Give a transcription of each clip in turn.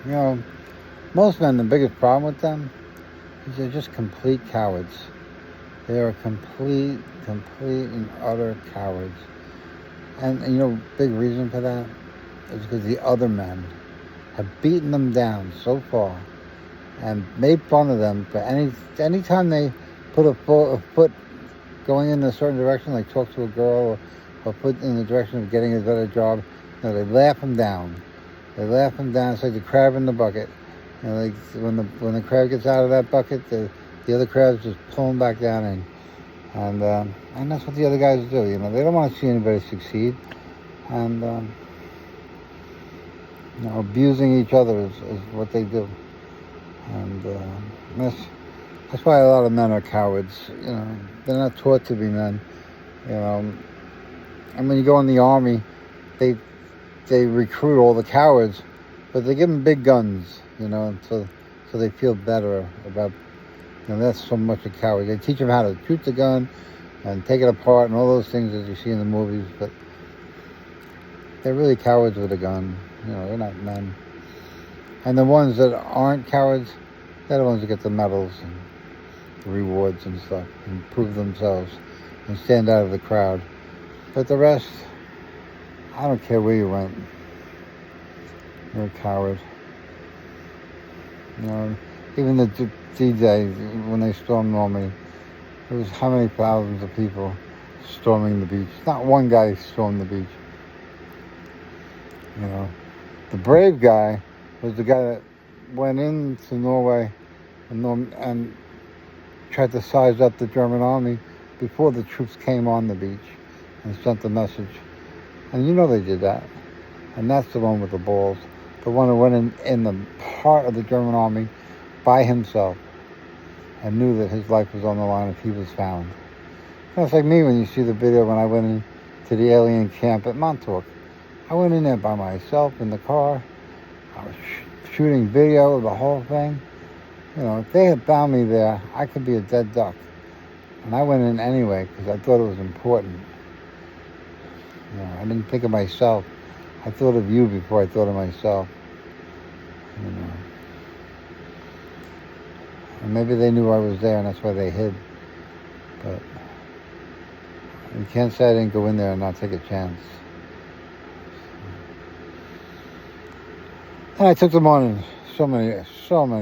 You know, most men, the biggest problem with them is they're just complete cowards. They are complete and utter cowards. And you know, big reason for that is because the other men have beaten them down so far and made fun of them for any time they put a foot going in a certain direction, like talk to a girl or put in the direction of getting a better job. You know, they laugh them down. They laugh them down. It's like the crab in the bucket. You know, like when the crab gets out of that bucket, the other crabs just pull them back down in. And that's what the other guys do. You know, they don't want to see anybody succeed. And you know, abusing each other is what they do. And that's why a lot of men are cowards. You know, they're not taught to be men. You know, and when you go in the army, they recruit all the cowards, but they give them big guns. You know, so they feel better about. You know, that's so much a coward. They teach them how to shoot the gun and take it apart and all those things that you see in the movies, but they're really cowards with a gun. You know, they're not men. And the ones that aren't cowards, they're the ones that get the medals and rewards and stuff and prove themselves and stand out of the crowd. But the rest, I don't care where you went. You're a coward. You know, even the D-Day, when they stormed Normandy, there was how many thousands of people storming the beach. Not one guy stormed the beach. You know, the brave guy was the guy that went into Norway and tried to size up the German army before the troops came on the beach and sent the message. And you know they did that. And that's the one with the balls. The one who went in the heart of the German army by himself and knew that his life was on the line if he was found. It's like me when you see the video when I went into the alien camp at Montauk. I went in there by myself in the car. I was shooting video of the whole thing. You know, if they had found me there, I could be a dead duck. And I went in anyway because I thought it was important. You know, I didn't think of myself. I thought of you before I thought of myself. You know. And maybe they knew I was there and that's why they hid. But you can't say I didn't go in there and not take a chance. And I took them on in so many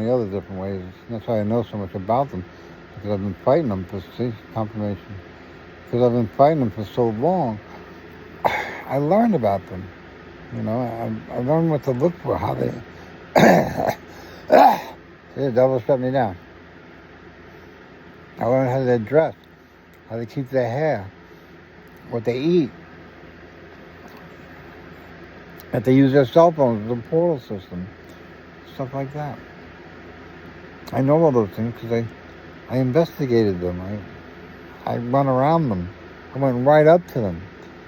other different ways. That's why I know so much about them. Because I've been fighting them for confirmation. Because I've been fighting them for so long. I learned about them. You know, I learned what to look for, how they... See, the devil shut me down. I learned how they dress, how they keep their hair, what they eat, that they use their cell phones, the portal system, stuff like that. I know all those things because I investigated them. I run around them. I went right up to them.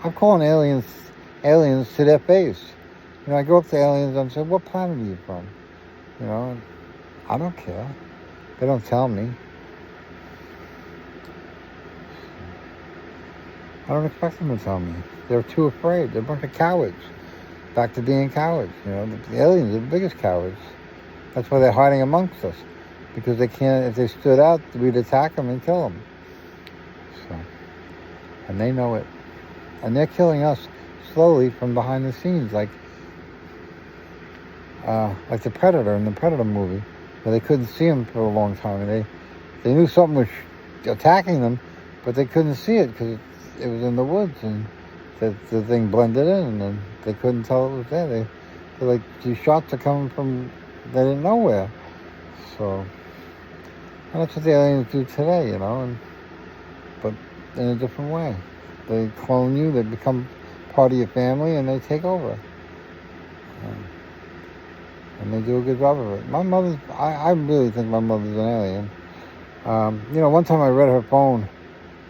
I'm calling aliens to their face. You know, I go up to aliens and say, "What planet are you from?" You know, I don't care. They don't tell me. I don't expect them to tell me. They're too afraid. They're a bunch of cowards. Back to being cowards. You know, the aliens are the biggest cowards. That's why they're hiding amongst us. Because they can't, if they stood out, we'd attack them and kill them. So, and they know it. And they're killing us slowly from behind the scenes, like the Predator in the Predator movie, where they couldn't see him for a long time. And they knew something was attacking them, but they couldn't see it because it was in the woods, and the thing blended in, and they couldn't tell it was there. They're like, these shots are coming from, they didn't know where. So, and that's what the aliens do today, you know, but in a different way. They clone you, they become part of your family, and they take over. And they do a good job of it. My mother, I really think my mother's an alien. You know, one time I read her phone,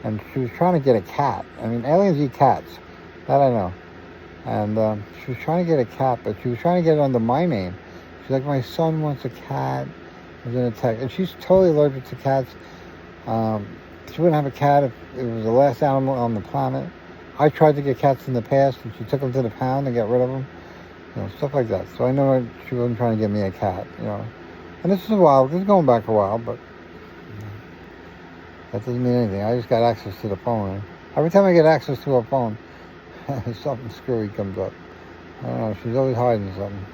and she was trying to get a cat. I mean, aliens eat cats. That I know. And she was trying to get a cat, but she was trying to get it under my name. She's like, my son wants a cat. I was in a text. And she's totally allergic to cats. She wouldn't have a cat if it was the last animal on the planet. I tried to get cats in the past, and she took them to the pound and got rid of them. stuff like that. So I know she wasn't trying to get me a cat, And this is a while, this is going back a while, but that doesn't mean anything. I just got access to the phone. Every time I get access to her phone, something screwy comes up. I don't know, she's always hiding something.